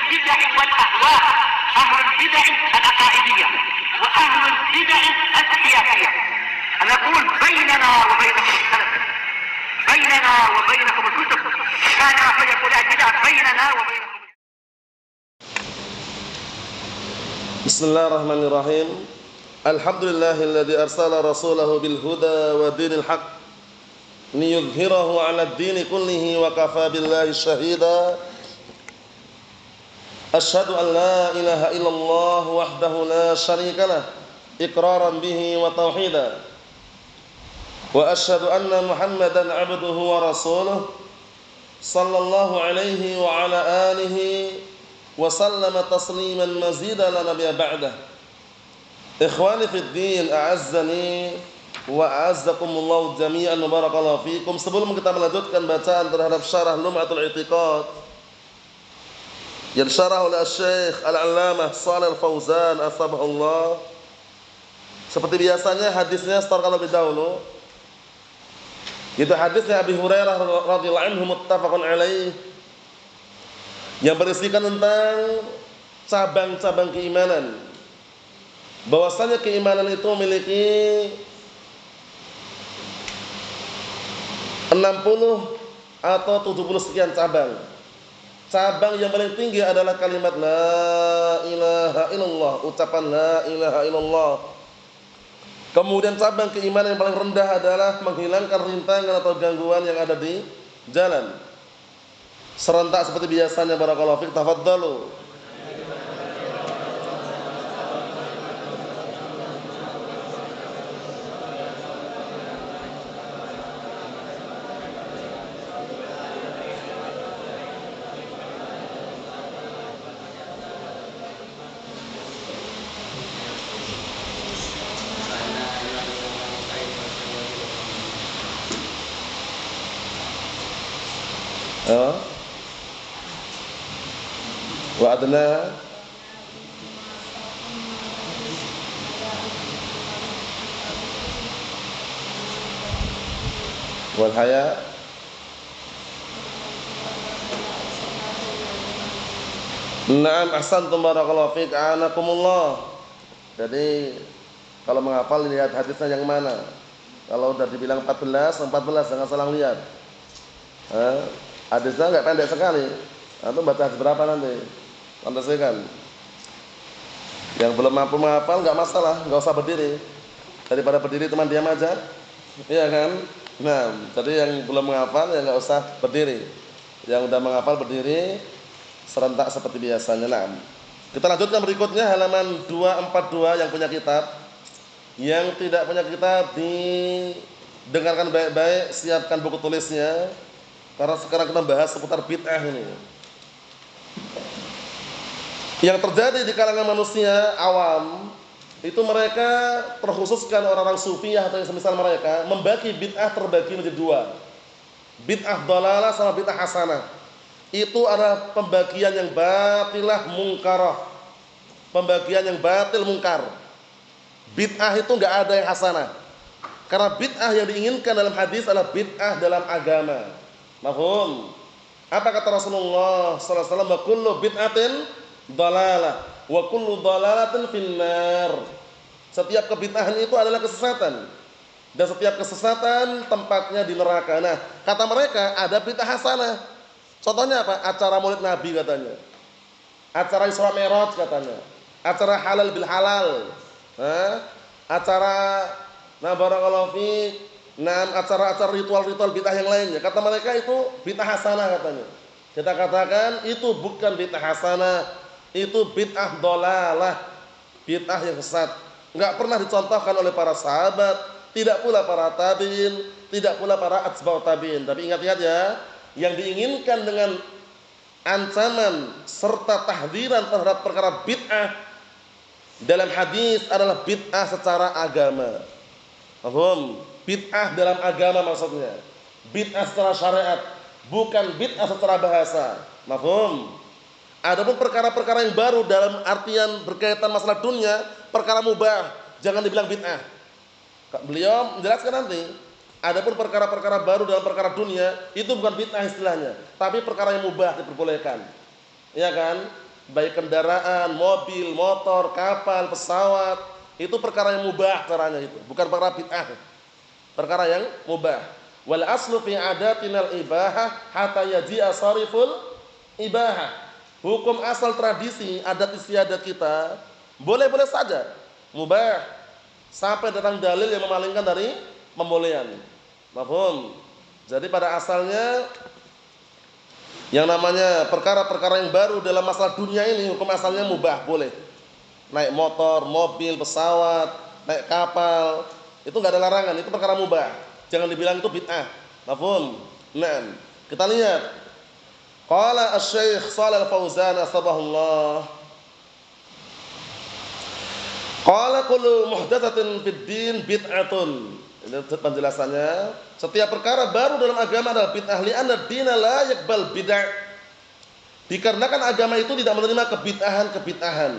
البدع والأهواء، أهل البدع العقائدية وأهل البدع السياسية. أنا أقول بيننا وبينكم السلف، بيننا وبينكم الكتب، كان فيقول البدع بيننا وبينكم. بسم الله الرحمن الرحيم. الحمد لله الذي أرسل رسوله بالهدى ودين الحق ليظهره على الدين كله وكفى بالله شهيدا. أشهد أن لا إله إلا الله وحده لا شريك له إقرارا به وتوحيدا، وأشهد أن محمدا عبده ورسوله صلى الله عليه وعلى آله وسلم تسليما مزيدا لا نبي بعده. Ikhwani fid din, a'azzani wa a'azzakumullah jami'an wa barakallahu fikum. Sebelum kita melanjutkan bacaan terhadap syarah Lum'atul I'tiqad yang syarah oleh Syekh Al-Allamah Shalih Al-Fauzan atsabahullah, seperti biasanya hadisnya setorkan lebih dahulu. Itu hadisnya Abi Hurairah radhiyallahu anhu muttafaqun alaih, yang berisikan tentang cabang-cabang keimanan. Bahwasanya keimanan itu memiliki 60 atau 70 sekian cabang. Cabang yang paling tinggi adalah kalimat la ilaha illallah, ucapan la ilaha illallah. Kemudian cabang keimanan yang paling rendah adalah menghilangkan rintangan atau gangguan yang ada di jalan. Serentak seperti biasanya, barakallahu fiik, tafadhalu. Wa'adna wal haya na'am ahsantum barakallahu fiik a'anakumullah. Jadi kalau menghafal lihat hadisnya yang mana. Kalau udah dibilang 14 jangan salah lihat. Hadisnya enggak pendek sekali. Antum baca hadis berapa nanti? Kan. Yang belum mampu menghafal enggak masalah, enggak usah berdiri. Daripada berdiri teman diam aja. Iya kan? Nah, jadi yang belum menghafal ya enggak usah berdiri. Yang udah menghafal berdiri serentak seperti biasanya. Nah, kita lanjutkan berikutnya halaman 242 yang punya kitab. Yang tidak punya kitab didengarkan baik-baik, siapkan buku tulisnya. Karena sekarang kita bahas seputar bid'ah ini. Yang terjadi di kalangan manusia awam itu, mereka terkhususkan orang-orang sufiyah atau yang semisal mereka, membagi bid'ah terbagi menjadi dua. Bid'ah dhalalah sama bid'ah hasanah. Itu adalah pembagian yang batilah mungkarah. Pembagian yang batil mungkar. Bid'ah itu enggak ada yang hasanah. Karena bid'ah yang diinginkan dalam hadis adalah bid'ah dalam agama. Mafhum? Apa kata Rasulullah sallallahu alaihi wasallam? Kullu bid'atin dhalalah wa kullu dhalalatin finnar. Setiap kebid'ahan itu adalah kesesatan, dan setiap kesesatan tempatnya di neraka. Nah, kata mereka ada bid'ah hasanah. Contohnya apa? Acara Maulid Nabi katanya. Acara Isra Mi'raj katanya. Acara halal bil halal. Acara barakallahu fiik. Nah, acara-acara ritual-ritual bid'ah yang lainnya, kata mereka itu bid'ah hasanah katanya. Kita katakan itu bukan bid'ah hasanah, itu bid'ah dhalalah, bid'ah yang sesat. Enggak pernah dicontohkan oleh para sahabat, tidak pula para tabi'in, tidak pula para atba'ut tabi'in. Tapi ingat-ingat ya, yang diinginkan dengan ancaman serta tahdziran terhadap perkara bid'ah dalam hadis adalah bid'ah secara agama. Paham? Bid'ah dalam agama maksudnya. Bid'ah secara syariat, bukan bid'ah secara bahasa. Mafhum? Adapun perkara-perkara yang baru dalam artian berkaitan masalah dunia, perkara mubah, jangan dibilang bid'ah. Beliau menjelaskan nanti. Adapun perkara-perkara baru dalam perkara dunia, itu bukan bid'ah istilahnya, tapi perkara yang mubah diperbolehkan. Iya kan? baik kendaraan, mobil, motor, kapal, pesawat, itu perkara yang mubah caranya itu, bukan perkara bid'ah. Perkara yang mubah. Wal aslu fi adatinal ibahah hatta yaji'a sariful ibahah. Hukum asal tradisi adat istiadat kita boleh-boleh saja mubah sampai datang dalil yang memalingkan dari pembolehan. Paham? Jadi pada asalnya yang namanya perkara-perkara yang baru dalam masalah dunia ini hukum asalnya mubah, boleh. Naik motor, mobil, pesawat, naik kapal, itu enggak ada larangan, itu perkara mubah. Jangan dibilang itu bid'ah. Mafhum? Nah, kita lihat. Qala Asy-Syaikh Shalal Fauzan asbahullah. Qala kullu muhdatsatin fid din bid'atun. Ini penjelasannya. Setiap perkara baru dalam agama adalah bid'ah, li'anna ad-dina la yaqbal bid'ah. Dikarenakan agama itu tidak menerima kebid'ahan.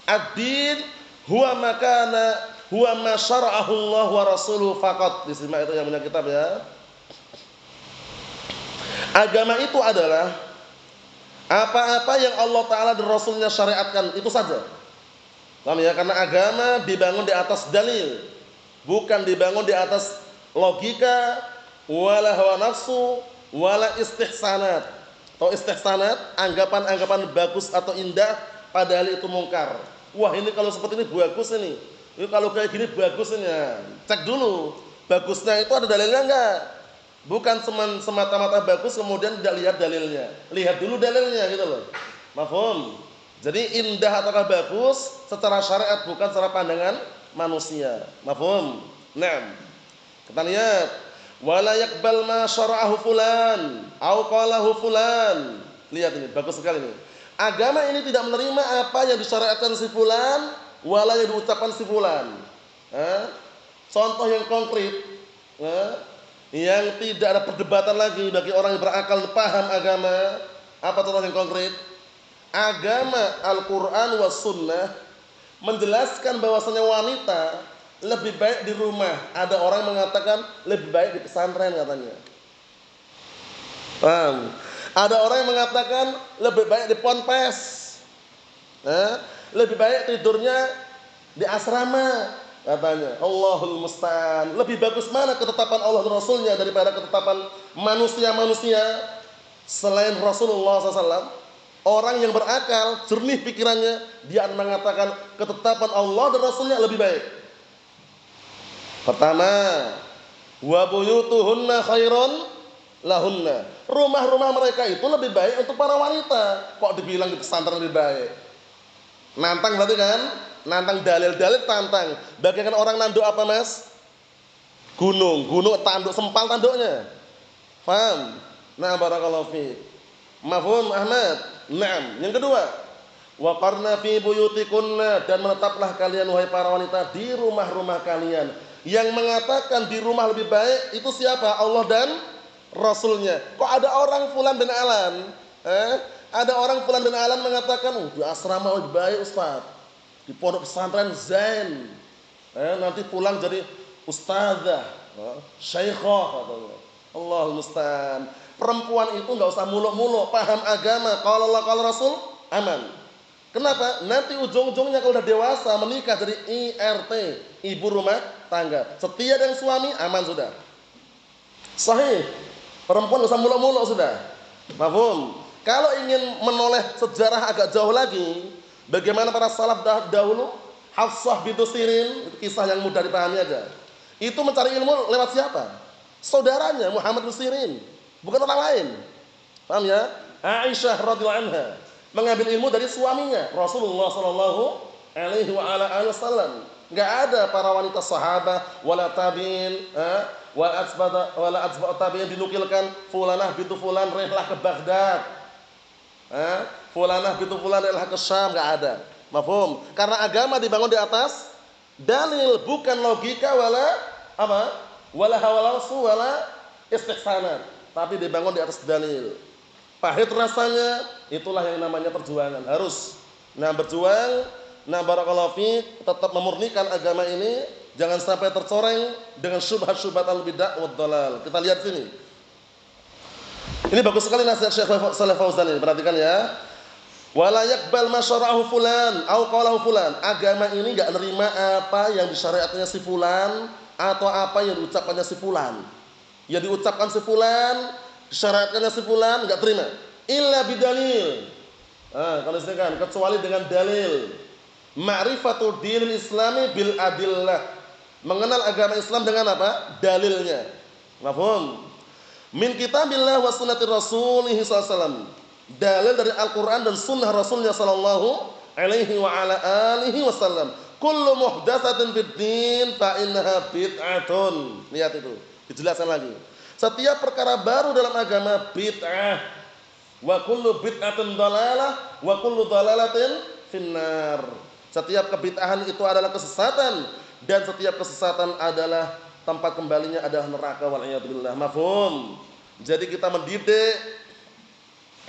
Ad-din huwa makana huwa ma syara'ahu Allah wa rasuluhu faqat. Disimak itu yang punya kitab ya. Agama itu adalah apa-apa yang Allah Ta'ala dan Rasulnya syariatkan, itu saja. Paham ya? Karena agama dibangun di atas dalil, bukan dibangun di atas logika, wala hawa nafsu, wala istihsanat. Atau istihsanat, anggapan-anggapan bagus atau indah padahal itu mungkar. Wah, ini kalau seperti ini bagus ini. Ini kalau kayak gini bagus ini ya. Cek dulu, bagusnya itu ada dalilnya enggak? Bukan semata-mata bagus kemudian tidak lihat dalilnya. Lihat dulu dalilnya gitu loh. Mafhum? Jadi indah ataukah bagus secara syariat, bukan secara pandangan manusia. Mafhum? Naam. Kita lihat, wala yaqbal ma syara'ahu fulan au qalahu fulan. Lihat ini, bagus sekali ini. Agama ini tidak menerima apa yang disyariatkan si fulan, wala yang diucapkan si fulan. Contoh yang konkret, yang tidak ada perdebatan lagi bagi orang yang berakal paham agama. Apa contoh yang konkret? Agama Al-Quran was sunnah menjelaskan bahwasanya wanita lebih baik di rumah. Ada orang mengatakan lebih baik di pesantren katanya. Paham? Ada orang yang mengatakan lebih baik di ponpes. Lebih baik tidurnya di asrama katanya. Allahul musta'an. Lebih bagus mana ketetapan Allah dan Rasulnya daripada ketetapan manusia-manusia selain Rasulullah SAW? Orang yang berakal, jernih pikirannya, dia akan mengatakan ketetapan Allah dan Rasulnya lebih baik. Pertama, wa buyutuhunna khairun lahunna. Rumah-rumah mereka itu lebih baik untuk para wanita. Kok dibilang di pesantren lebih baik? Nantang berarti kan? Nantang dalil-dalil tantang. Bagaikan orang nanduk apa mas? Gunung tanduk, sempal tanduknya. Paham? Nah, barakallahu fiik. Mafhum Ahmad? Naam. Yang kedua, wa qarna fi buyutikunna, dan menetaplah kalian wahai para wanita di rumah-rumah kalian. Yang mengatakan di rumah lebih baik itu siapa? Allah dan Rasulnya. Kok ada orang fulan bin Alan? Ada orang fulan bin Alan mengatakan, di asrama lebih baik Ustaz. Di pondok pesantren zain. Nanti pulang jadi ustazah, syaikhah katanya. Allahul musta'an. Perempuan itu enggak usah muluk-muluk, paham agama, kalau Allah kalau Rasul aman. Kenapa? Nanti ujung-ujungnya kalau udah dewasa menikah jadi IRT, ibu rumah tangga. Setia dengan suami aman sudah. Sahih. Perempuan enggak usah muluk-muluk sudah. Paham? Kalau ingin menoleh sejarah agak jauh lagi, bagaimana para salaf dahulu, Hafsah bintu Sirin, itu kisah yang mudah dipahami aja. Itu mencari ilmu lewat siapa? Saudaranya Muhammad bin Sirin, bukan orang lain. Paham ya? Aisyah radhiyallahu anha mengambil ilmu dari suaminya Rasulullah sallallahu alaihi wasallam. Enggak ada para wanita sahabat wala tabi'in, wala atba'ut tabi'in dinukilkan fulanah bintu fulan rihlah ke Baghdad. Fulanah bintu fulan rihlah ke Syam, enggak ada. Mafhum? Karena agama dibangun di atas dalil, bukan logika wala apa? Wala hawa nafsu wala istihsanat, tapi dibangun di atas dalil. Pahit rasanya, itulah yang namanya perjuangan. Harus berjuang, barakallahu fiik, tetap memurnikan agama ini, jangan sampai tercoreng dengan syubhat-syubhat al-bid'ah wad dhalal. Kita lihat sini. Ini bagus sekali nasihat Syekh Shalih Fauzan ini, perhatikan ya. Wala yaqbal ma syara'ahu fulan au qalahu fulan. Agama ini enggak nerima apa yang disyariatkannya si fulan atau apa yang diucapkannya si fulan. Yang diucapkan si fulan, disyariatkannya si fulan enggak terima. Illa bidalil. Kalau istikan kecuali dengan dalil. Ma'rifatul dinil islami bil adillah. Mengenal agama Islam dengan apa? Dalilnya. Mafhum? Min kitabillah wa sunnatir rasulih sallallahu alaihi wasallam. Dalil dari Al-Qur'an dan sunnah Rasulnya sallallahu alaihi wa ala alihi wasallam. Kullu muhdatsatin fid din fa innaha bid'atun. Lihat itu, dijelaskan lagi. Setiap perkara baru dalam agama bid'ah. Wa kullu bid'atin dhalalah wa kullu dhalalatin finnar. Setiap kebid'ahan itu adalah kesesatan dan setiap kesesatan adalah tempat kembalinya adalah neraka wal iyad billah. Mafhum? Jadi kita mendidik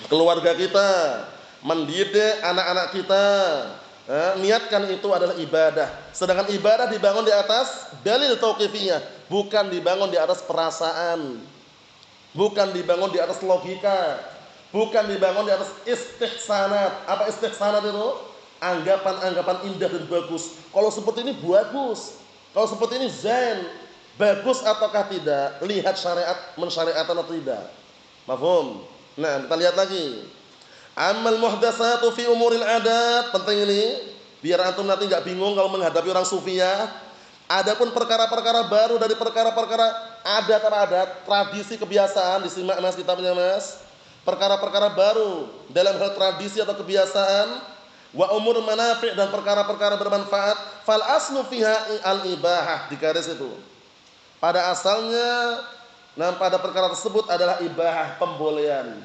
keluarga kita, mendidik anak-anak kita, niatkan itu adalah ibadah. Sedangkan ibadah dibangun di atas dalil tauqifiyah, bukan dibangun di atas perasaan, bukan dibangun di atas logika, bukan dibangun di atas istihsanat. Apa istihsanat itu? Anggapan-anggapan indah dan bagus. Kalau seperti ini bagus, kalau seperti ini zain, bagus ataukah tidak? Lihat syariat mensyariatkan atau tidak. Mafhum? Nah, kita lihat lagi. Amal muhdatsatu fi umuril adat, penting ini biar antum nanti enggak bingung kalau menghadapi orang sufiah. Adapun perkara-perkara baru dari perkara-perkara adat-adat, tradisi, kebiasaan, disimak Mas kitabnya Mas. Perkara-perkara baru dalam hal tradisi atau kebiasaan, wa umur manafi' dan perkara-perkara bermanfaat, fal aslu fiha al-ibahah, di garis itu. Pada asalnya pada perkara tersebut adalah ibahah, pembolehan.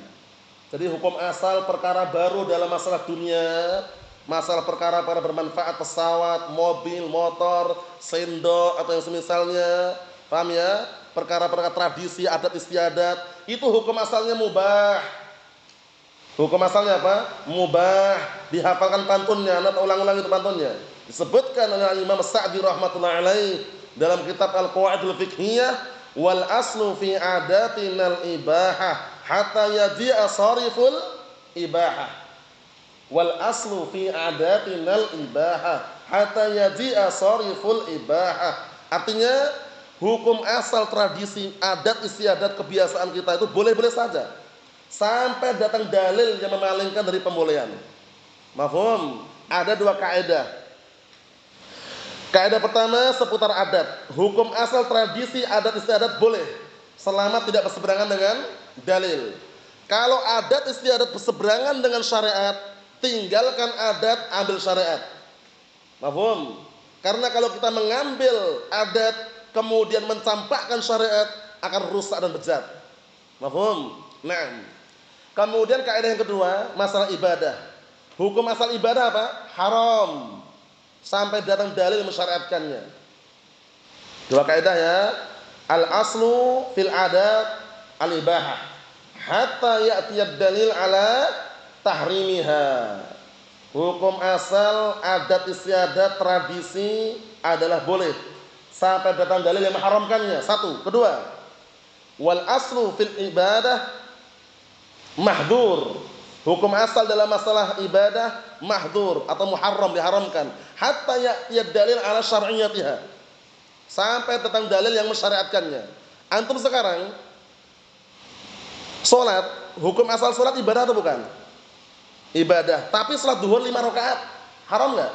Jadi hukum asal perkara baru dalam masalah dunia, masalah perkara bermanfaat, pesawat, mobil, motor, sendok atau yang semisalnya, paham ya? Perkara-perkara tradisi, adat istiadat, itu hukum asalnya mubah. Hukum asalnya apa? Mubah. Dihafalkan pantunnya, atau ulang-ulang itu pantunnya. Disebutkan oleh Imam Sa'di rahmatullahi alaih dalam kitab Al-Qawaidul Fiqhiyah, wal aslu fi adatinal ibahah hatta yaji'a sariful ibahah. Wal aslu fi adatinal ibahah hatta yaji'a sariful ibahah. Artinya hukum asal tradisi, adat istiadat, kebiasaan kita itu boleh-boleh saja sampai datang dalil yang memalingkan dari pembolehan. Mafhum? Ada dua kaidah. Kaidah pertama seputar adat. Hukum asal tradisi, adat istiadat boleh selama tidak berseberangan dengan dalil. Kalau adat istiadat berseberangan dengan syariat, tinggalkan adat, ambil syariat. Mafhum? Karena kalau kita mengambil adat kemudian mencampakkan syariat akan rusak dan bejat. Mafhum? Nah. Kemudian kaidah yang kedua, masalah ibadah. Hukum asal ibadah apa? Haram. Sampai datang dalil mensyariatkannya. Dua kaidah ya. Al aslu fil adat al ibahah hatta ya'tiyad dalil ala tahrimiha. Hukum asal adat istiadat tradisi adalah boleh sampai datang dalil yang mengharamkannya. Satu. Kedua, wal aslu fil ibadah mahdzur. Hukum asal dalam masalah ibadah mahdzur atau muharram, diharamkan. Hatta ya'tiyad dalil ala syar'iyyatiha. Sampai datang dalil yang mensyariatkannya. Antum sekarang salat, hukum asal salat ibadah atau bukan? Ibadah. Tapi salat zuhur 5 rakaat, haram enggak?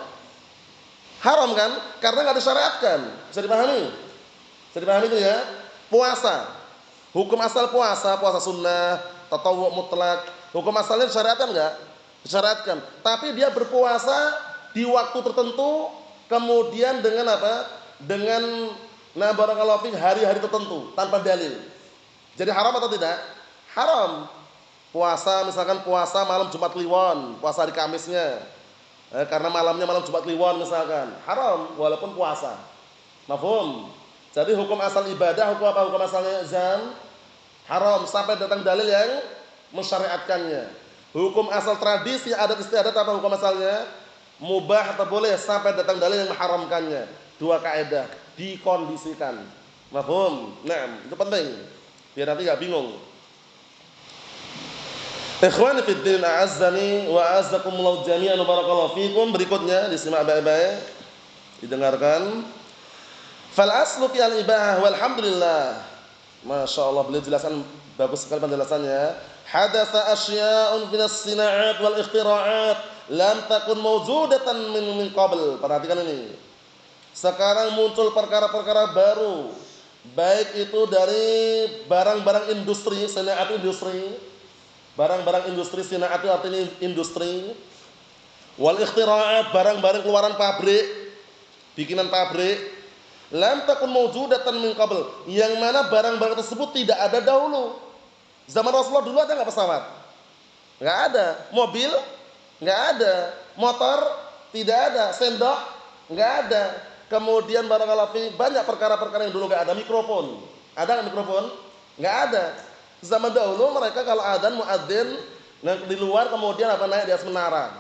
Haram kan? Karena enggak disyariatkan. Bisa dipahami? Bisa dipahami itu ya? Puasa. Hukum asal puasa, puasa sunnah, tatawwu mutlak. Hukum asalnya disyariatkan enggak? Disyariatkan. Tapi dia berpuasa di waktu tertentu, kemudian dengan apa? Dengan barakallahu fiik hari-hari tertentu tanpa dalil. Jadi haram atau tidak? Haram. Puasa misalkan puasa malam Jumat Kliwon, puasa hari Kamisnya. Karena malamnya malam Jumat Kliwon misalkan. Haram walaupun puasa. Mafhum? Jadi hukum asal ibadah, hukum apa? Hukum asalnya azan haram sampai datang dalil yang mensyariatkannya. Hukum asal tradisi, adat istiadat apa hukum asalnya? Mubah atau boleh sampai datang dalil yang mengharamkannya. Dua kaidah dikondisikan. Mafhum? Nah, itu penting. Biar nanti enggak bingung. Ikhwani fid din, a'azzani wa a'azzakumullah jami'an barakallahu fikum. Berikutnya disimak baik-baik, didengarkan. Fal aslu fi al-ibahah walhamdulillah. Masya Allah, beliau jelaskan bagus sekali penjelasannya. Hadatsa asya'un minas sina'at wal ikhtira'at lam takun mawjudatan min qabl. Perhatikan ini. Sekarang muncul perkara-perkara baru, baik itu dari barang-barang industri, sina'at industri. Barang-barang industri, sina'at itu artinya industri. Wal ikhtira'at, barang-barang keluaran pabrik, bikinan pabrik. Lam takun mawjudatan min qabl, yang mana barang-barang tersebut tidak ada dahulu. Zaman Rasulullah dulu ada enggak pesawat? Enggak ada. Mobil? Enggak ada. Motor? Tidak ada. Sendok? Enggak ada. Kemudian barakallahu fi, banyak perkara-perkara yang dulu enggak ada. Mikrofon. Ada enggak mikrofon? Enggak ada. Zaman dahulu mereka kalau adzan muadzin di luar, kemudian naik di atas menara.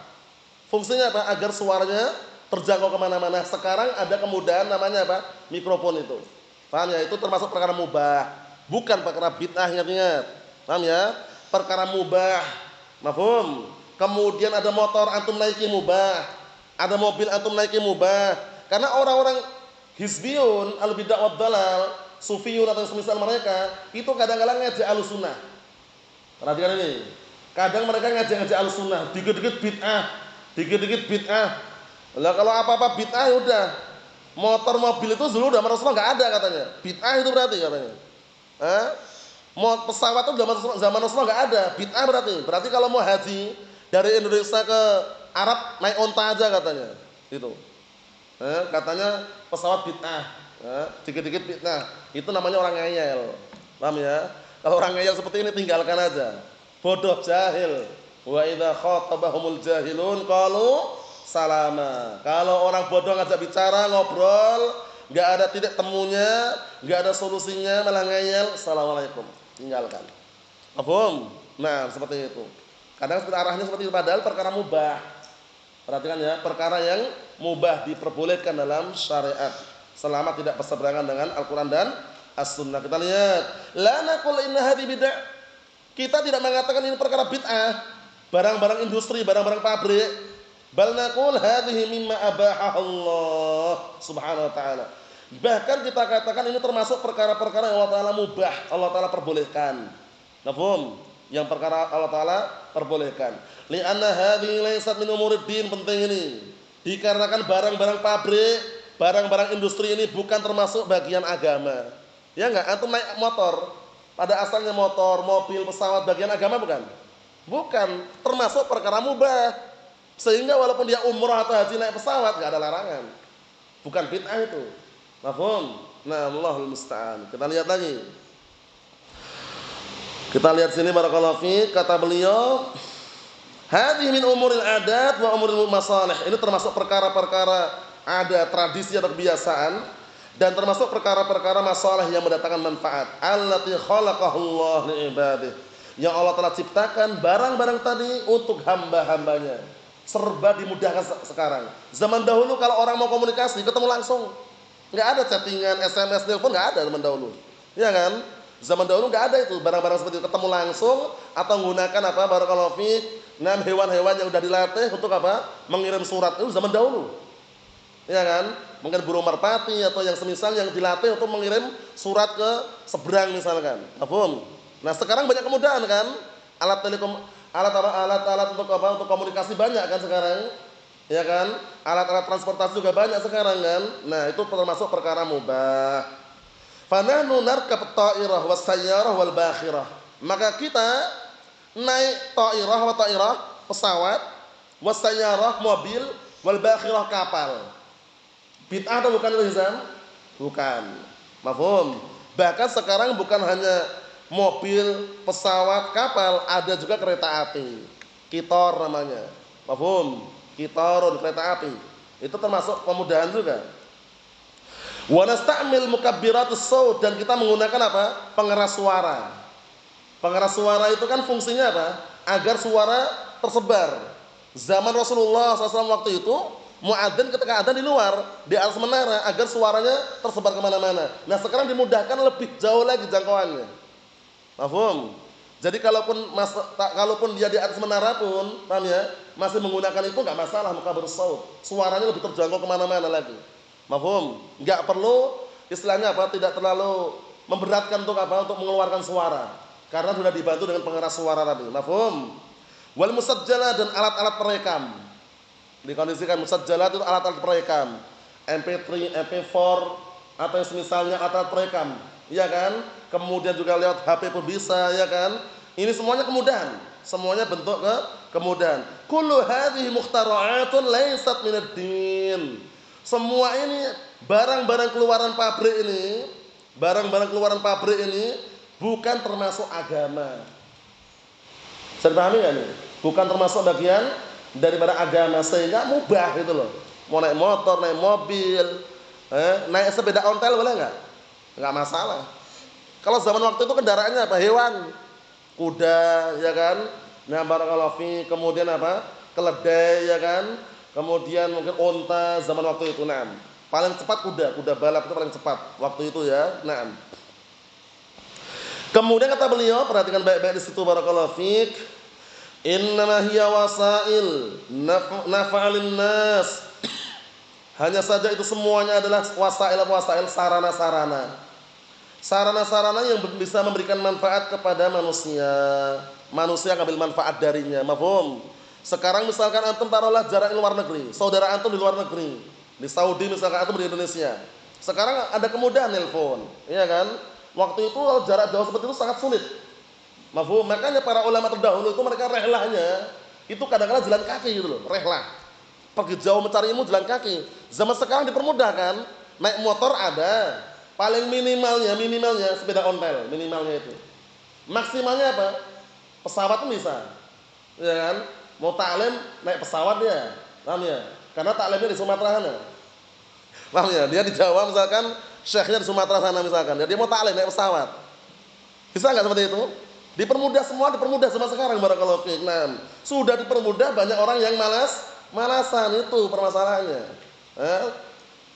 Fungsinya apa? Agar suaranya terjangkau kemana-mana. Sekarang ada kemudahan namanya apa? Mikrofon itu. Paham ya? Itu termasuk perkara mubah, bukan perkara bid'ah, ingat-ingat. Paham ya? Perkara mubah. Mafhum? Kemudian ada motor antum naiki mubah, ada mobil antum naiki mubah. Karena orang-orang hizbiyun, al-bid'ah wad dalal, sufiyun atau semisal mereka, itu kadang-kadang ngajak Ahlussunnah. Perhatikan ini. Kadang mereka ngajak Ahlussunnah, dikit-dikit bid'ah, dikit-dikit bid'ah. Lah kalau apa-apa bid'ah ya udah. Motor mobil itu dulu zaman Rasulullah enggak ada katanya. Bid'ah itu berarti katanya. Pesawat itu zaman Rasulullah enggak ada. Bid'ah berarti. Berarti kalau mau haji dari Indonesia ke Arab naik onta aja katanya. Gitu. Katanya pesawat bid'ah. Dikit-dikit bid'ah. Itu namanya orang ngeyel. Paham ya? Kalau orang ngeyel seperti ini tinggalkan aja. Bodoh, jahil. Wa idza khatabahumul jahilun qalu salama. Kalau orang bodoh ngajak bicara, ngobrol, enggak ada titik temunya, enggak ada solusinya, malah ngeyel, assalamualaikum, tinggalkan. Paham? Nah, seperti itu. Kadang arahnya seperti itu, padahal perkara mubah. Perhatikan ya, perkara yang mubah diperbolehkan dalam syariat selama tidak berseberangan dengan Al-Qur'an dan As-Sunnah. Kita lihat, la naqul inna hadhi bid'ah. Kita tidak mengatakan ini perkara bid'ah, barang-barang industri, barang-barang pabrik. Bal naqul hadhihi mimma abaha Allah Subhanahu wa taala. Bahkan kita katakan ini termasuk perkara-perkara yang Allah taala mubah, Allah taala perbolehkan. Mafhum? Yang perkara Allah taala perbolehkan. Li'anna hadhihi laysat min umurid din, penting ini. Dikarenakan barang-barang pabrik, barang-barang industri ini bukan termasuk bagian agama. Ya enggak? Antum naik motor, pada asalnya motor, mobil, pesawat bagian agama bukan? Bukan, termasuk perkara mubah. Sehingga walaupun dia umrah atau haji naik pesawat enggak ada larangan. Bukan bid'ah itu. Mafhum? Nah, Allahul musta'an. Kita lihat lagi. Kita lihat sini barakallahu fi, kata beliau, hadhihi min umuril adat wa umuril masalih. Ini termasuk perkara-perkara ada tradisi atau kebiasaan dan termasuk perkara-perkara masalah yang mendatangkan manfaat. Allati khalaqahu Allah li ibadihi. Yang Allah telah ciptakan barang-barang tadi untuk hamba-hambanya. Serba dimudahkan sekarang. Zaman dahulu kalau orang mau komunikasi ketemu langsung. Enggak ada chattingan, SMS, telepon, enggak ada zaman dahulu. Iya kan? Zaman dahulu enggak ada itu barang-barang seperti itu, ketemu langsung atau menggunakan apa barakallahu fiik, hewan-hewan yang sudah dilatih untuk apa? Mengirim surat. Itu zaman dahulu. Iya kan? Mungkin burung merpati atau yang semisal yang dilatih untuk mengirim surat ke seberang misalkan. Paham? Nah, sekarang banyak kemudahan kan? Alat-alat untuk apa? Untuk komunikasi banyak kan sekarang. Ya kan? Alat-alat transportasi juga banyak sekarang kan? Nah, itu termasuk perkara mubah. Fanahnu narkab ta'irah was sayyarah wal bakhirah. Maka kita naik ta'irah, pesawat, was sayyarah, mobil, wal bakhirah, kapal. Bid'ah atau bukan itu Hizam? Bukan. Mafhum? Bahkan sekarang bukan hanya mobil, pesawat, kapal, ada juga kereta api. Kitor namanya. Mafhum? Kitorun, kereta api. Itu termasuk kemudahan juga. Wa nasta'mil mukabbiratus shaut, dan kita menggunakan apa? Pengeras suara. Pengeras suara itu kan fungsinya apa? Agar suara tersebar. Zaman Rasulullah SAW waktu itu, muadzin ketika adzan di luar, di atas menara, agar suaranya tersebar kemana-mana. Nah, sekarang dimudahkan lebih jauh lagi jangkauannya. Mafhum? Jadi kalaupun dia di atas menara pun, paham ya, masih menggunakan itu nggak masalah mukabir saut. Suaranya lebih terjangkau kemana-mana lagi. Mafhum? Nggak perlu istilahnya apa? Tidak terlalu memberatkan untuk apa? Untuk mengeluarkan suara. Karena sudah dibantu dengan pengeras suara tadi. Mafhum? Wal musajjalah dan alat-alat perekam. Dikondisikan musajjalah itu alat-alat perekam. MP3, MP4 atau misalnya alat perekam. Iya kan? Kemudian juga lewat HP pun bisa, ya kan? Ini semuanya kemudahan. Semuanya bentuk kemudahan. Kullu hadhihi mukhtara'atun laysat minad din. Semua ini barang-barang keluaran pabrik ini, bukan termasuk agama. Bisa dipahami enggak nih? Bukan termasuk bagian daripada agama, sehingga mubah gitu loh. Mau naik motor, naik mobil, naik sepeda ontel boleh enggak? Enggak masalah. Kalau zaman waktu itu kendaraannya apa? Hewan, kuda, ya kan? Nah, barakallahu fi, kemudian apa? Keledai, ya kan? Kemudian mungkin unta zaman waktu itu. Nah, paling cepat kuda balap itu paling cepat waktu itu ya. Nah, kemudian kata beliau, perhatikan baik-baik di situ barakallahu fik. Innama hiya wasail naf'alin nas. Hanya saja itu semuanya adalah wasail sarana-sarana. Sarana-sarana yang bisa memberikan manfaat kepada manusia. Manusia ambil manfaat darinya. Mafhum? Sekarang misalkan antum taruhlah jarak di luar negeri, saudara antum di luar negeri, di Saudi misalkan antum di Indonesia. Sekarang ada kemudahan nelpon, iya kan? Waktu itu jarak jauh seperti itu sangat sulit. Mafhum? Makanya para ulama terdahulu itu mereka rehlahnya itu kadang-kadang jalan kaki gitu loh, rehlah. Pergi jauh mencari ilmu jalan kaki. Zaman sekarang dipermudahkan, naik motor ada. Paling minimalnya sepeda ontel, minimalnya itu. Maksimalnya apa? Pesawat pun bisa. Ya kan? Mau taklim naik pesawat dia. Paham ya? Karena taklimnya di Sumatera sana. Paham ya? Dia di Jawa misalkan, syekhnya di Sumatera sana misalkan. Dia mau taklim naik pesawat. Bisa enggak seperti itu? Dipermudah sama sekarang barakallahu fiik. Nah, sudah dipermudah, banyak orang yang malasan itu permasalahannya.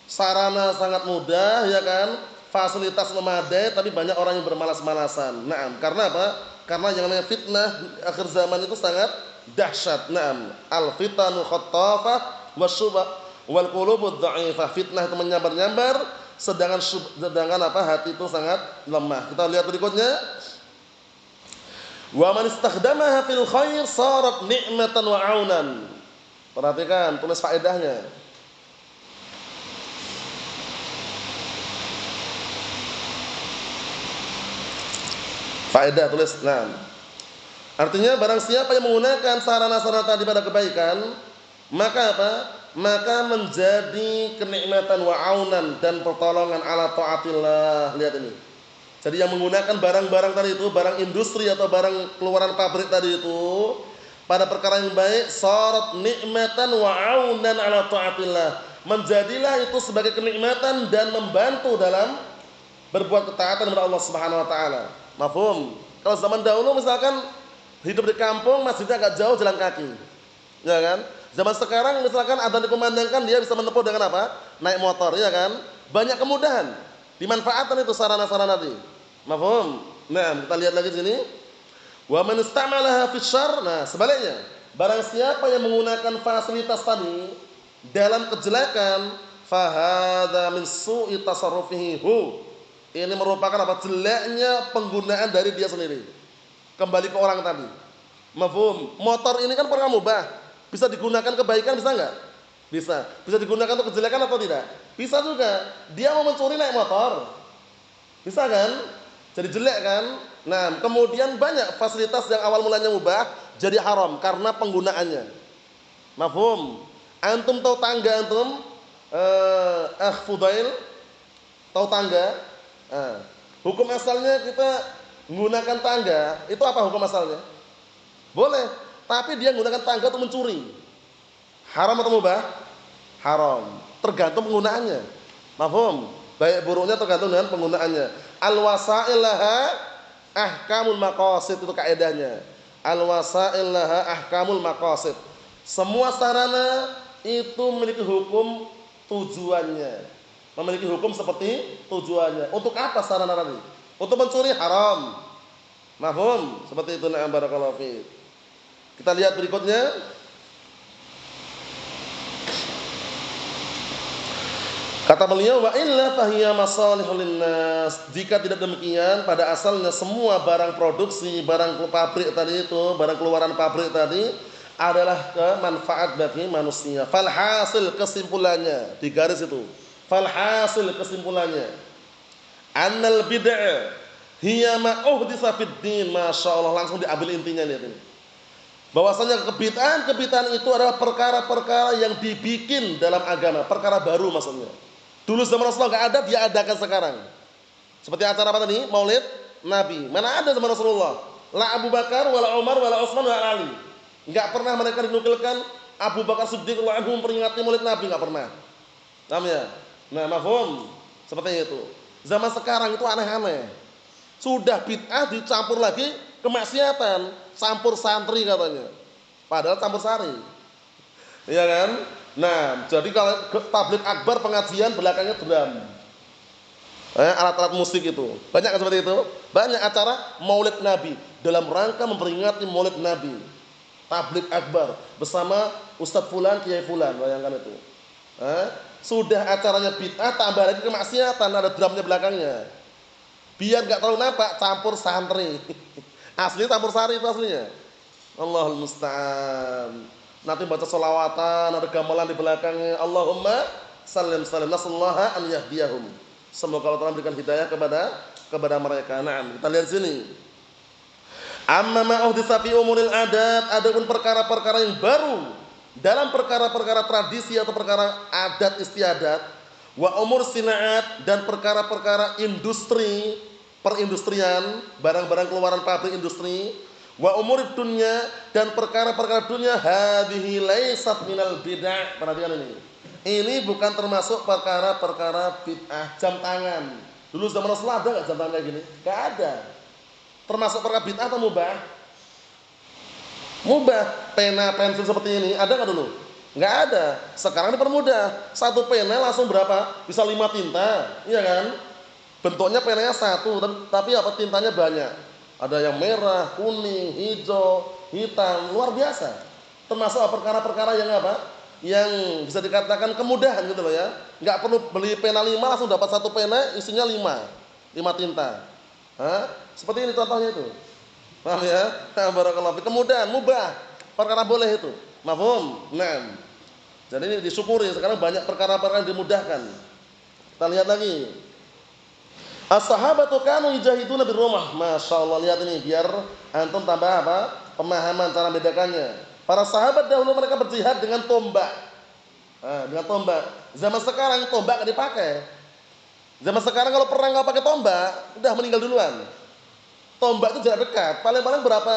Sarana sangat mudah, ya kan? Fasilitas memadai, tapi banyak orang yang bermalas-malasan. Naam, karena apa? Karena yang namanya fitnah akhir zaman itu sangat dahsyat. Naam, al-fitanu khattafah wasyubah wal qulubud dha'ifah. Fitnah itu menyambar-nyambar, sedangkan apa? Hati itu sangat lemah. Kita lihat berikutnya. Wa man istakhdamaha fil khair sarat ni'matan wa 'aunan. Perhatikan tulis faedahnya. Faedah tulis. Nah, artinya barang siapa yang menggunakan sarana-sarana tadi pada kebaikan, maka apa? Maka menjadi kenikmatan wa aunan dan pertolongan ala taatillah. Lihat ini. Jadi yang menggunakan barang-barang tadi itu, barang industri atau barang keluaran pabrik tadi itu pada perkara yang baik, sarat nikmatan wa aunan ala taatillah. Menjadilah itu sebagai kenikmatan dan membantu dalam berbuat ketaatan kepada Allah Subhanahu wa taala. Mafhum? Kalau zaman dahulu misalkan hidup di kampung, masjidnya agak jauh, jalan kaki. Ya kan? Zaman sekarang misalkan adzan dikumandangkan, dia bisa menempuh dengan apa? Naik motor, ya kan? Banyak kemudahan. Dimanfaatkan itu sarana-sarana tadi. Mafhum? Nah, kita lihat lagi sini. Wa man istamalaha fi syarr. Nah, sebaliknya, barang siapa yang menggunakan fasilitas tadi dalam kejelekan, fa hadza min su'i tasarrufihi hu. Ini merupakan apa? Jeleknya penggunaan dari dia sendiri. Kembali ke orang tadi. Mafhum? Motor ini kan perkara mubah. Bisa digunakan kebaikan, bisa enggak? Bisa. Bisa digunakan untuk kejelekan atau tidak? Bisa juga. Dia mau mencuri naik motor. Bisa kan? Jadi jelek kan? Nah, kemudian banyak fasilitas yang awal mulanya mubah jadi haram karena penggunaannya. Mafhum? Antum tahu tangga antum? Fudail tahu tangga? Hukum asalnya kita menggunakan tangga, itu apa hukum asalnya? Boleh, tapi dia menggunakan tangga untuk mencuri. Haram atau mubah? Haram. Tergantung penggunaannya. Mafhum? Baik buruknya tergantung dengan penggunaannya. Al-wasail laha ahkamul maqasid, itu kaidahnya. Al-wasail laha ahkamul maqasid. Semua sarana itu memiliki hukum tujuannya. Memiliki hukum seperti tujuannya. Untuk apa sarana tadi? Untuk mencuri haram. Mafhum? Seperti itu, na'am barakallahu fiik. Kita lihat berikutnya. Kata beliau, wa illa fahiya masalihul linnas. Jika tidak demikian, pada asalnya semua barang produksi, barang pabrik tadi itu, barang keluaran pabrik tadi adalah kemanfaat bagi manusia. Falhasil, kesimpulannya di garis itu. Falhasil, kesimpulannya, annal bid'ah hiya ma uhditsa fid din. Masyaallah, langsung diambil intinya lihat ini. Bahwasanya kebid'ahan itu adalah perkara-perkara yang dibikin dalam agama, perkara baru maksudnya. Dulu zaman Rasulullah enggak ada, dia adakan sekarang. Seperti acara apa tadi? Maulid Nabi. Mana ada zaman Rasulullah? La Abu Bakar, wala Umar, wala Utsman, wala Ali. Enggak pernah mereka dinukilkan Abu Bakar Siddiq radhiyallahu anhu memperingati Maulid Nabi, enggak pernah. Paham ya? Nah, mafhum. Seperti itu. Zaman sekarang itu aneh-aneh. Sudah bid'ah dicampur lagi kemaksiatan, campur santri katanya. Padahal campur sari. Iya kan? Nah, jadi kalau tabligh akbar pengajian belakangnya drum. Alat-alat musik itu. Banyak kan seperti itu? Banyak acara Maulid Nabi dalam rangka memperingati Maulid Nabi. Tabligh akbar bersama Ustadz Fulan, Kiai Fulan, bayangkan itu. Sudah acaranya bid'ah, tambah lagi kemaksiatan, ada drumnya belakangnya. Biar enggak terlalu nampak campur santri. Aslinya campur sari itu aslinya. Allahul musta'an. Nanti baca sholawatan, ada gamelan di belakangnya. Allahumma sallim sallim, nasallaha an yahdiyahum. Semoga Allah memberikan hidayah kepada mereka. Nah, kita lihat sini. Amma ma uhditsa fi umuril adat, adapun perkara-perkara yang baru dalam perkara-perkara tradisi atau perkara adat istiadat, wa umur sinaat, dan perkara-perkara industri, perindustrian, barang-barang keluaran pabrik industri, wa umur dunya, dan perkara-perkara dunia, hadhihi laysat minal bid'ah. Perhatikan ini. Ini bukan termasuk perkara-perkara bid'ah. Jam tangan. Dulu zaman Rasulullah ada enggak jam tangan kayak gini? Enggak ada. Termasuk perkara bid'ah atau mubah? Mubah. Pena, pensil seperti ini ada enggak dulu? Enggak ada. Sekarang dipermudah. Satu pena langsung berapa? Bisa 5 tinta, iya kan? Bentuknya penanya satu, tapi apa, tintanya banyak. Ada yang merah, kuning, hijau, hitam, luar biasa. Termasuk perkara-perkara yang apa? Yang bisa dikatakan kemudahan gitu loh ya. Enggak perlu beli pena 5 langsung dapat satu pena isinya 5 tinta. Seperti ini contohnya itu. Paham ya? Barakallahu. Kemudahan, mubah. Perkara boleh itu. Mafhum? Nah. Jadi ini disyukuri, sekarang banyak perkara-perkara yang dimudahkan. Kita lihat lagi. As-sahabatu kanu yujahiduna birrumah. Masyaallah, lihat ini biar antum tambah apa? Pemahaman cara membedakannya. Para sahabat dahulu mereka berjihad dengan tombak. Dengan tombak. Zaman sekarang tombak enggak dipakai. Zaman sekarang kalau perang enggak pakai tombak, udah meninggal duluan. Tombak itu jarak dekat, paling-paling berapa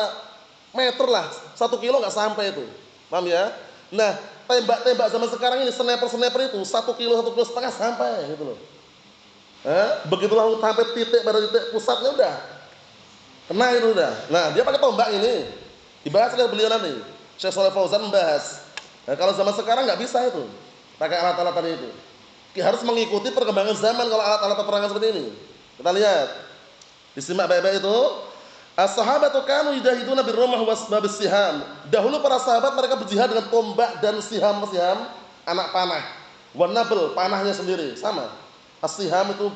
meter lah, 1 kilo enggak sampai itu. Paham ya? Nah, tembak-tembak zaman sekarang ini, sniper itu 1 kilo, 1,5 kilo sampai gitu loh. Begitulah sampai titik pada titik pusatnya udah kena itu udah. Nah, dia pakai tombak ini. Dibahas oleh beliau nanti. Syekh Shalih Fauzan membahas. Nah, kalau zaman sekarang nggak bisa itu. Pakai alat-alat tadi itu. Harus mengikuti perkembangan zaman kalau alat-alat peperangan seperti ini. Kita lihat. Disimak baik-baik itu. As-sahabatu kanu yujahiduna birrumah wasbabis siham. Dahulu para sahabat mereka berjihad dengan tombak dan siham-siham, anak panah. Wan nabl, panahnya sendiri, sama. As-siham itu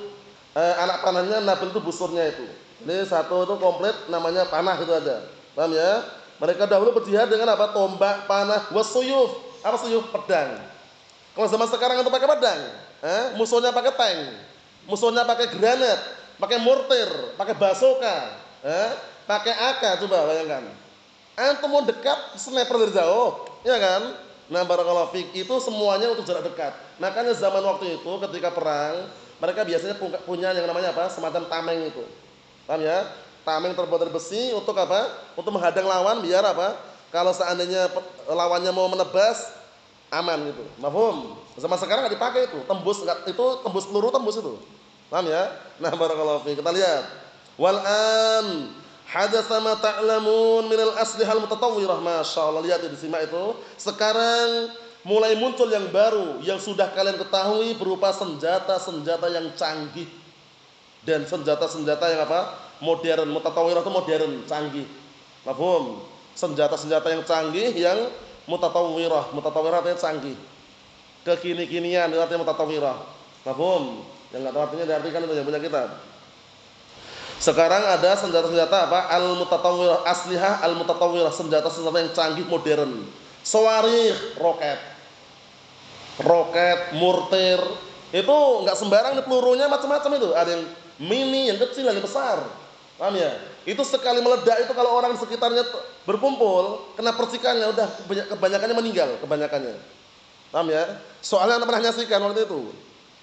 anak panahnya, nabl itu busurnya itu. Ini satu itu komplit namanya panah itu ada. Paham ya? Mereka dahulu berjihad dengan apa? Tombak, panah, wasuyuf. Apa suyuf? Pedang. Kalau zaman sekarang itu pakai pedang, musuhnya pakai tank, musuhnya pakai granat, pakai mortir, pakai bazooka, pakai AK, coba bayangkan. Antum mau dekat, sniper dari jauh, ya kan? Nah, barakallahu fik, itu semuanya untuk jarak dekat. Makanya zaman waktu itu ketika perang, mereka biasanya punya yang namanya apa? Semacam tameng itu. Paham ya? Tameng terbuat dari besi untuk apa? Untuk menghadang lawan biar apa? Kalau seandainya lawannya mau menebas, aman gitu. Mafhum? Zaman sekarang enggak dipakai itu. Tembus peluru tembus itu. Paham ya? Nah, barakallahu fiik. Kita lihat. Wal an hadatsa ma ta'lamun minal aslihal mutatawwirah. Masyaallah, lihat di simak itu. Sekarang mulai muncul yang baru yang sudah kalian ketahui berupa senjata-senjata yang canggih dan senjata-senjata yang apa? Modern, mutatawwirah itu modern, canggih. Mafhum? Senjata-senjata yang canggih yang mutatawwirah. Mutatawwirah artinya canggih. Kekini-kinian itu artinya mutatawwirah. Mafhum? Yang enggak tahu artinya diartikan itu yang punya kitab. Sekarang ada senjata-senjata apa? Al-mutatawwirah, aslihah al-mutatawwirah, senjata-senjata yang canggih modern. Sawarikh, roket. Roket, mortir, itu enggak sembarang nih pelurunya macam-macam itu. Ada yang mini, yang kecil, yang besar. Paham ya? Itu sekali meledak itu kalau orang sekitarnya berkumpul, kena percikannya udah kebanyakannya meninggal, kebanyakannya. Paham ya? Soalnya anda pernah nyaksikan waktu itu.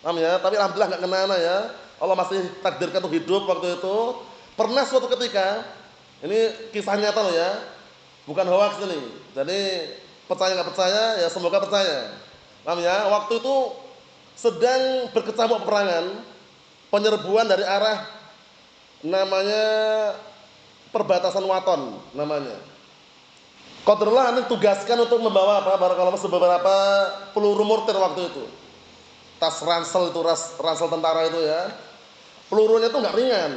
Paham ya? Tapi alhamdulillah enggak kena ya. Allah masih takdirkan untuk hidup waktu itu. Pernah suatu ketika, ini kisah nyata loh ya, bukan hoax ini. Jadi percaya nggak percaya ya semoga percaya. Paham ya? Waktu itu sedang berkecamuk peperangan, penyerbuan dari arah namanya perbatasan Waton namanya. Qadarullah anda tugaskan untuk membawa apa? Barakallahu beberapa peluru mortir waktu itu. Tas ransel itu, ransel tentara itu ya. Pelurunya itu enggak ringan.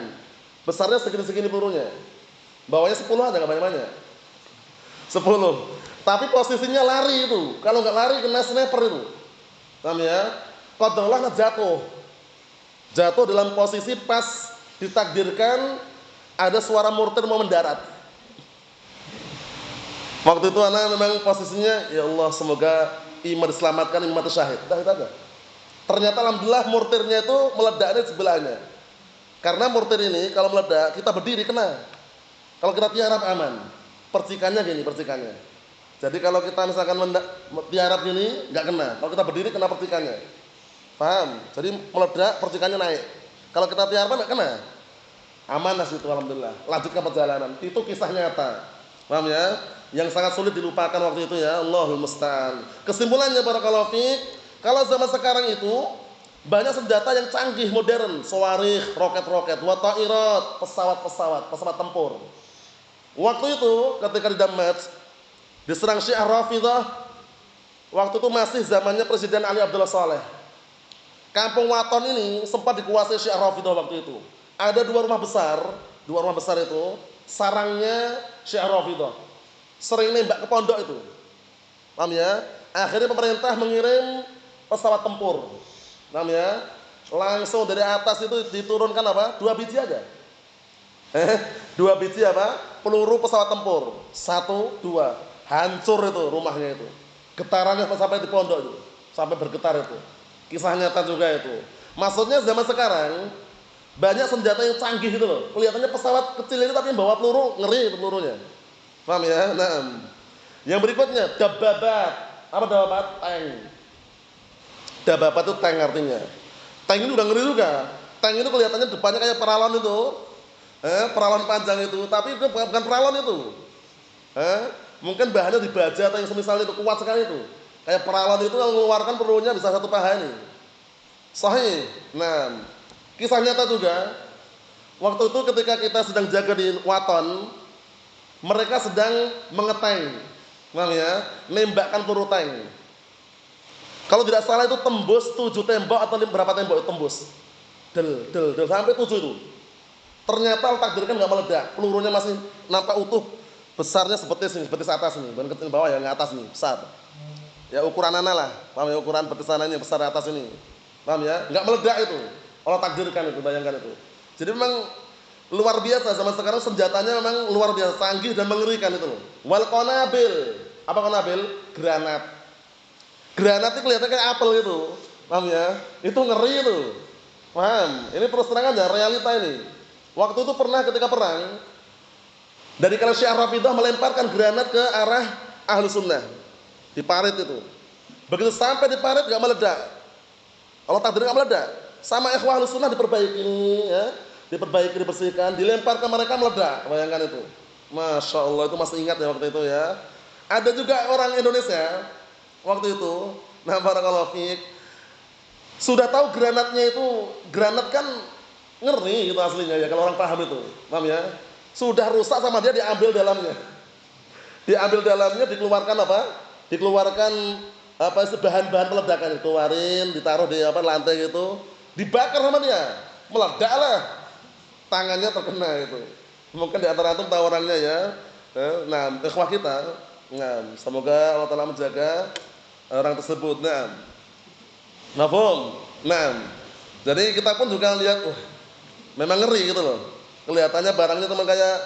Besarnya segini-segini pelurunya. Bawahnya 10 aja enggak banyak-banyak. 10. Tapi posisinya lari itu. Kalau enggak lari kena sniper itu. Paham ya? Qadarullah jatuh. Jatuh dalam posisi pas ditakdirkan ada suara mortir mau mendarat. Waktu itu anak memang posisinya ya Allah semoga iman diselamatkan, iman syahid. Dah itu aja. Ternyata alhamdulillah mortirnya itu meledaknya di sebelahnya. Karena mortir ini kalau meledak kita berdiri kena. Kalau kita tiarap aman. Percikannya gini percikannya. Jadi kalau kita misalkan tiarap gini nggak kena. Kalau kita berdiri kena percikannya. Paham? Jadi meledak percikannya naik. Kalau kita tiarap nggak kena. Aman nas itu alhamdulillah. Lanjutkan perjalanan. Itu kisah nyata. Paham ya? Yang sangat sulit dilupakan waktu itu ya. Allahul musta'an. Kesimpulannya barakallahu fiik, kalau zaman sekarang itu banyak senjata yang canggih modern, sawarikh, roket-roket, wa ta'irat, pesawat tempur. Waktu itu ketika di Damaj diserang Syiah Rafidhah, waktu itu masih zamannya Presiden Ali Abdullah Saleh. Kampung Waton ini sempat dikuasai Syiah Rafidhah waktu itu. Ada dua rumah besar itu, sarangnya Syiah Rafidhah. Sering nembak ke pondok itu. Paham ya? Akhirnya pemerintah mengirim pesawat tempur. Paham ya? Langsung dari atas itu diturunkan apa? 2 biji aja. 2 biji apa? Peluru pesawat tempur. 1, 2. Hancur itu rumahnya itu. Getarannya sampai di pondok itu. Sampai bergetar itu. Kisah nyata juga itu. Maksudnya zaman sekarang banyak senjata yang canggih gitu loh. Kelihatannya pesawat kecil ini tapi bawa peluru, ngeri itu pelurunya. Paham ya? Nah. Yang berikutnya dababat. Apa dababat? Tank. Dababat itu tank artinya. Tank ini udah ngeri juga. Tank itu kelihatannya depannya kayak peralon itu. Peralon panjang itu, tapi itu bukan peralon itu. Mungkin bahannya di baja atau yang semisal itu, kuat sekali itu. Kayak peralon itu yang mengeluarkan pelurunya bisa 1 paha ini. Sahih. Nah, kisah nyata juga. Waktu itu ketika kita sedang jaga di Waton, mereka sedang mengeteng. Paham ya? Nembakkan peluru tank. Kalau tidak salah itu tembus 7 tembok atau berapa tembok itu tembus. Del sampai 7 itu. Ternyata takdirkan enggak meledak. Pelurunya masih nampak utuh. Besarnya sebetis atas nih, bukan kecil bawah ya, yang atas nih, besar. Ya ukuran anak lah. Paham ya, ukuran betis anaknya besar atas ini. Paham ya? Enggak meledak itu. Allah takdirkan itu, bayangkan itu. Jadi memang luar biasa zaman sekarang senjatanya memang luar biasa canggih dan mengerikan itu loh. Wal qanabil. Apa qanabil? Granat. Granat itu kelihatan kayak apel itu. Paham ya? Itu ngeri itu. Paham? Ini terus terang aja realita ini. Waktu itu pernah ketika perang dari kalangan Syiah Rafidhah melemparkan granat ke arah Ahlu Sunnah di parit itu. Begitu sampai di parit enggak meledak. Allah takdirkan enggak meledak. Sama ikhwah Ahlu Sunnah diperbaiki ya. Diperbaiki, dibersihkan, dilempar ke mereka meledak. Bayangkan itu. Masya Allah, itu masih ingat ya waktu itu ya. Ada juga orang Indonesia waktu itu, nah barakallahu fiik, sudah tahu granatnya itu, granat kan ngeri gitu aslinya ya kalau orang paham itu. Paham ya? Sudah rusak sama dia diambil dalamnya. Diambil dalamnya dikeluarkan apa? Dikeluarkan apa bahan-bahan peledakan, dikeluarin, ditaruh di apa lantai gitu, dibakar sama dia. Meledaklah. tangannya terkena itu. Mungkin di antara antum tahu orangnya ya. Nah, ikhwah kita. Nah, semoga Allah Taala menjaga orang tersebut. Nah, mafhum. Nah, jadi kita pun juga lihat, memang ngeri gitu loh. Kelihatannya barangnya teman kayak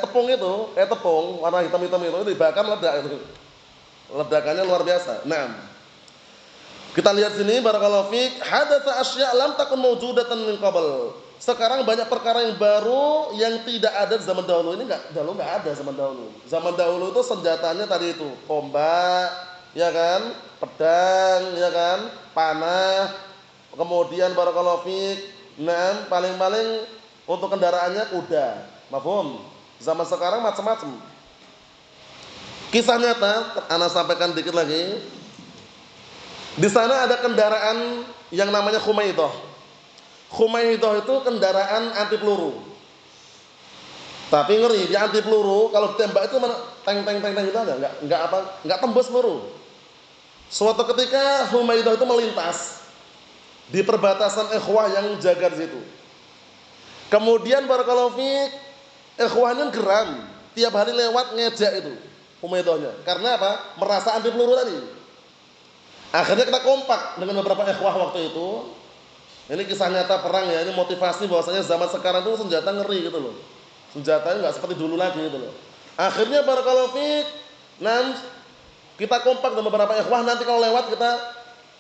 tepung itu, kayak tepung warna hitam-hitam itu dibakar meledak itu. Ledakannya luar biasa. Nah, kita lihat sini barakallahu fiik, hadatsa asya' lam takun mawjudatan min qabl. Sekarang banyak perkara yang baru yang tidak ada di zaman dahulu. Ini enggak ada zaman dahulu. Zaman dahulu itu senjatanya tadi itu, tombak, ya kan? Pedang, ya kan? Panah. Kemudian barakallahu fiik, nah, paling-paling untuk kendaraannya kuda. Mafhum? Zaman sekarang macam-macam. Kisah nyata, ana sampaikan dikit lagi. Di sana ada kendaraan yang namanya Khumaidah. Khumaidah itu kendaraan anti peluru. Tapi ngeri, dia anti peluru, kalau ditembak itu teng gitu aja, enggak tembus peluru. Suatu ketika Khumaidah itu melintas di perbatasan ikhwah yang jaga di situ. Kemudian barakallahu fiik, ikhwahnya geram, tiap hari lewat ngejek itu Humaidahnya. Karena apa? Merasa anti peluru tadi. Akhirnya kita kompak dengan beberapa ikhwah waktu itu. Ini kisah nyata perang ya, ini motivasi bahwasanya zaman sekarang itu senjata ngeri gitu loh. Senjatanya enggak seperti dulu lagi gitu loh. Akhirnya barakallahu fiik, kita kompak dengan beberapa ikhwah, nanti kalau lewat kita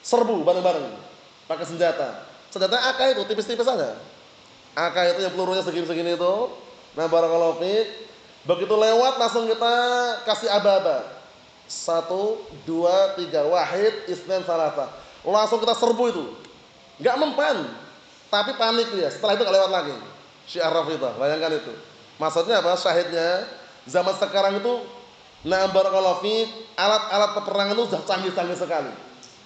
serbu bareng-bareng pakai senjata. Senjata AK itu tipis-tipis aja. AK itu yang pelurunya segini-segini itu. Nah, barakallahu fiik, begitu lewat langsung kita kasih aba-aba. 1, 2, 3, wahid, isnan, salasa. Langsung kita serbu itu. Enggak mempan, tapi panik dia. Setelah itu enggak lewat lagi. Syiar Rafidah, bayangkan itu. Maksudnya apa? Syahidnya zaman sekarang itu, nah barakallahu fiik, alat-alat peperangan itu sudah canggih-canggih sekali.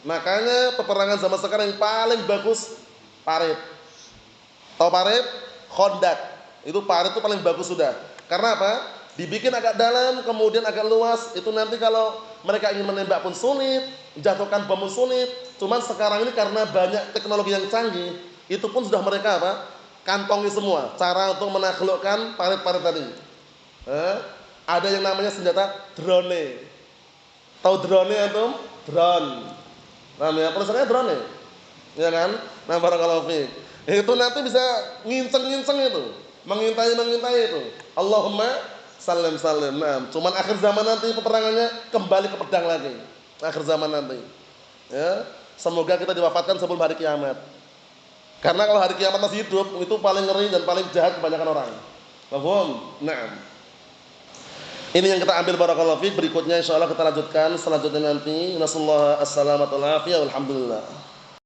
Makanya peperangan zaman sekarang yang paling bagus parit. Tahu parit? Khandaq. Itu parit itu paling bagus sudah. Karena apa? Dibikin agak dalam, kemudian agak luas. Itu nanti kalau mereka ingin menembak pun sulit, menjatuhkan bom pun sulit. Cuman sekarang ini karena banyak teknologi yang canggih, itu pun sudah mereka apa? Kantongi semua cara untuk menaklukkan parit-parit tadi. Ada yang namanya senjata drone. Tahu drone antum? Drone. Namanya perusahaannya drone. Ya kan? Nah, barakallahu fiik. Itu nanti bisa nginceng-nginceng itu, mengintai itu. Allahumma salim. Nah, cuman akhir zaman nanti peperangannya kembali ke pedang lagi. Akhir zaman nanti. Ya, semoga kita diwafatkan sebelum hari kiamat. Karena kalau hari kiamat masih hidup, itu paling ngeri dan paling jahat kebanyakan orang. Paham? Nah. Ini yang kita ambil barakallahu fiik. Berikutnya insyaallah kita lanjutkan selanjutnya nanti. Nasallahu as-salamata wal afiyah. Alhamdulillah.